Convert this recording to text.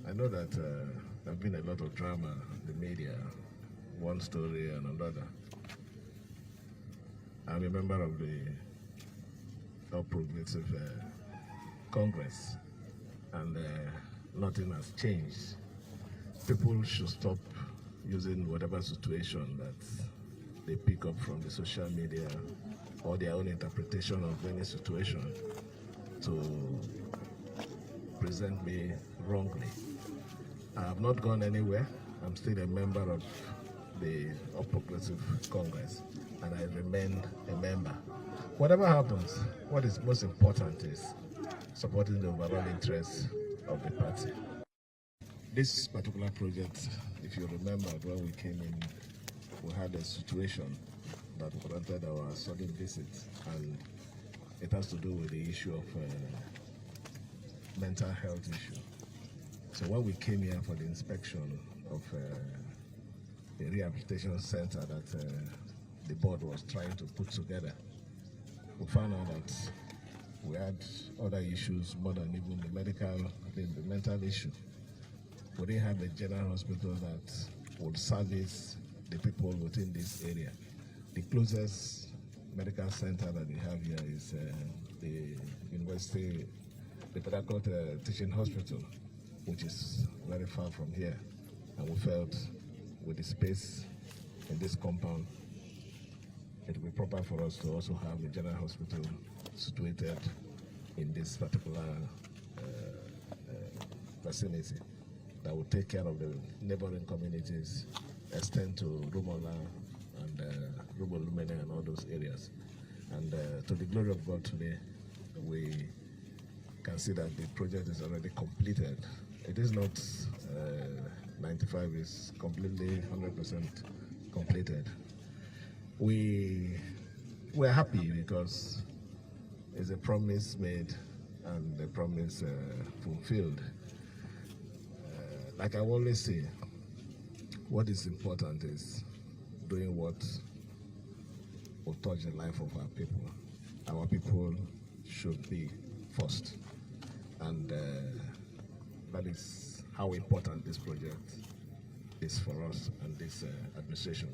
I know that there have been a lot of drama in the media, one story and another. I'm a member of the All Progressive Congress, and nothing has changed. People should stop using whatever situation that they pick up from the social media or their own interpretation of any situation to present me wrongly. I have not gone anywhere. I'm still a member of the All Progressive Congress, and I remain a member. Whatever happens, what is most important is supporting the overall interests of the party. This particular project, if you remember, when we came in, we had a situation that warranted our sudden visit, and it has to do with the issue of mental health issue. So when we came here for the inspection of the rehabilitation center that the board was trying to put together, we found out that we had other issues more than even the mental issue. We didn't have a general hospital that would service the people within this area. The closest medical center that we have here is the University, the Port Teaching Hospital, which is very far from here. And we felt with the space in this compound, it would be proper for us to also have a general hospital situated in this particular vicinity that will take care of the neighboring communities, extend to Rumola and Rumolumene and all those areas. And to the glory of God today, we can see that the project is already completed. It is not 95, it's completely 100% completed. We're happy because it's a promise made and a promise fulfilled. Like I always say, what is important is doing what will touch the life of our people. Our people should be first, and that is how important this project is for us and this administration.